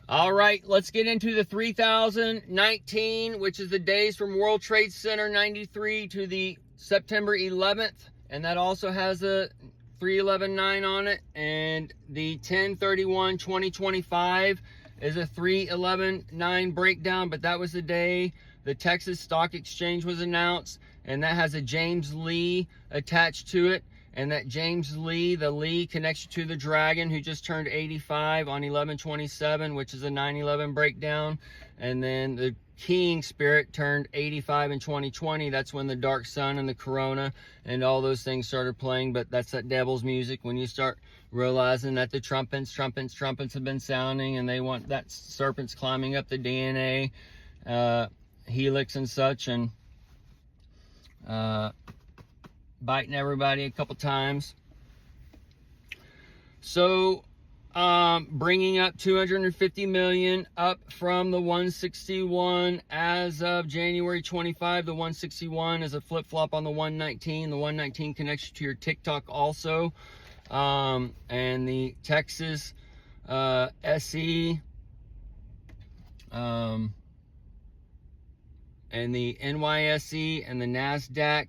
All right, let's get into the 3019, which is the days from World Trade Center 93 to the September 11th. And that also has a 311.9 on it. And the 10/31/2025 is a 311.9 breakdown. But that was the day the Texas Stock Exchange was announced. And that has a James Lee attached to it. And that James Lee, the Lee connects you to the Dragon, who just turned 85 on 11/27, which is a 9/11 breakdown. And then the King Spirit turned 85 in 2020. That's when the Dark Sun and the Corona and all those things started playing. But that's that devil's music when you start realizing that the trumpets have been sounding, and they want that serpents climbing up the DNA helix and such, and biting everybody a couple times. So bringing up 250 million, up from the 161 as of January 25. The 161 is a flip-flop on the 119. The 119 connects you to your TikTok also. And the Texas SE and the NYSE and the NASDAQ,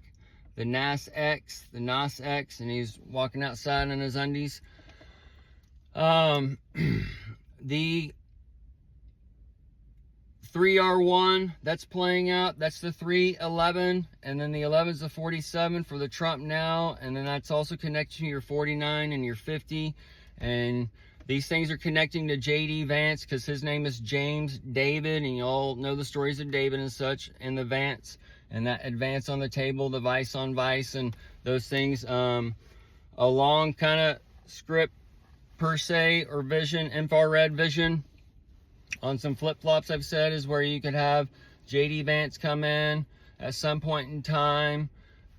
the NASX, and he's walking outside in his undies. The 3R1, that's playing out. That's the 311, and then the 11 is the 47 for the Trump now, and then that's also connected to your 49 and your 50. And these things are connecting to JD Vance because his name is James David, and you all know the stories of David and such, and the Vance. And that advance on the table, the vice on vice, and those things. A long kind of script per se, or vision, infrared vision on some flip-flops I've said, is where you could have JD Vance come in at some point in time,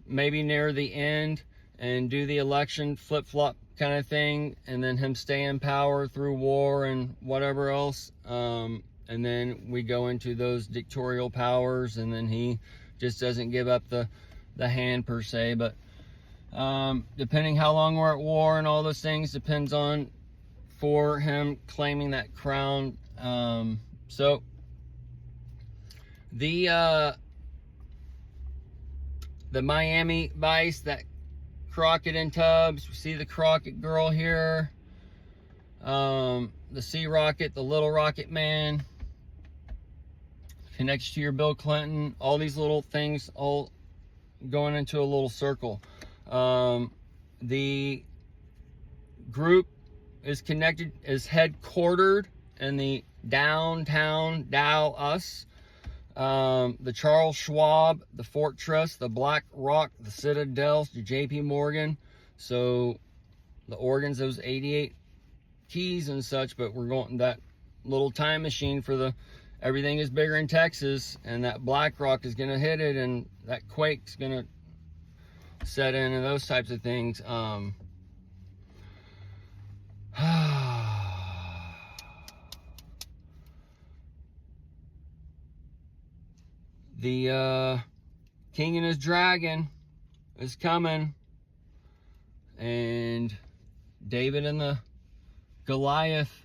maybe near the end, and do the election flip-flop kind of thing, and then him stay in power through war and whatever else. And then we go into those dictatorial powers, and then he just doesn't give up the hand per se. But depending how long we're at war and all those things, depends on for him claiming that crown. So the Miami Vice, that Crockett and Tubbs, we see the Crockett girl here, the Sea Rocket, the Little Rocket Man, connects to your Bill Clinton, all these little things all going into a little circle. The group is connected, is headquartered in the downtown Dallas. The Charles Schwab, the Fortress, the Black Rock, the Citadel, the JP Morgan. So the organs, those 88 keys and such, but we're going that little time machine for the everything is bigger in Texas, and that Black Rock is going to hit it, and that quake's going to set in, and those types of things. The King and his Dragon is coming, and David and the Goliath.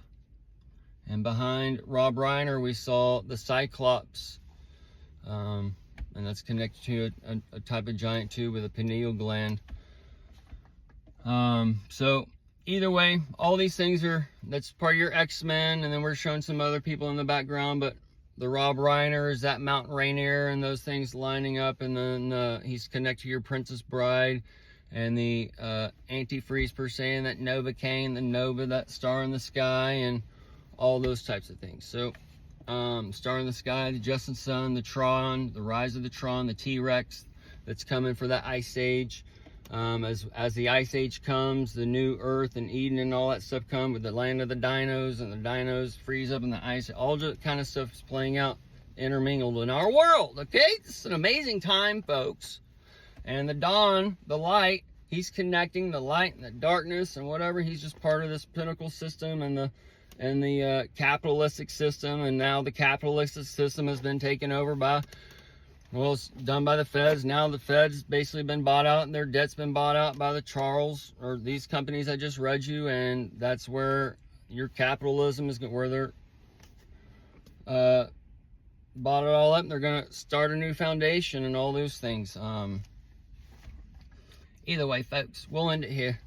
And behind Rob Reiner, we saw the Cyclops. And that's connected to a type of giant too, with a pineal gland. So either way, all these things that's part of your X-Men. And then we're showing some other people in the background, but the Rob Reiner is that Mount Rainier and those things lining up. And then he's connected to your Princess Bride, and the antifreeze per se, and that Novocaine, the Nova, that star in the sky, and all those types of things. So Star in the Sky, the Justin Sun, the Tron, the Rise of the Tron, the T-Rex that's coming for that Ice Age. As the Ice Age comes, the new Earth and Eden and all that stuff come with the land of the dinos, and the dinos freeze up in the ice. All that kind of stuff is playing out, intermingled in our world. Okay, this is an amazing time, folks. And the dawn, the light, he's connecting the light and the darkness and whatever. He's just part of this pinnacle system and the capitalistic system. And now the capitalistic system has been taken over by, well, it's done by the feds. Now the feds basically been bought out, and their debt's been bought out by the Charles, or these companies I just read you. And that's where your capitalism is, where they're bought it all up. They're gonna start a new foundation and all those things. Either way, folks, we'll end it here.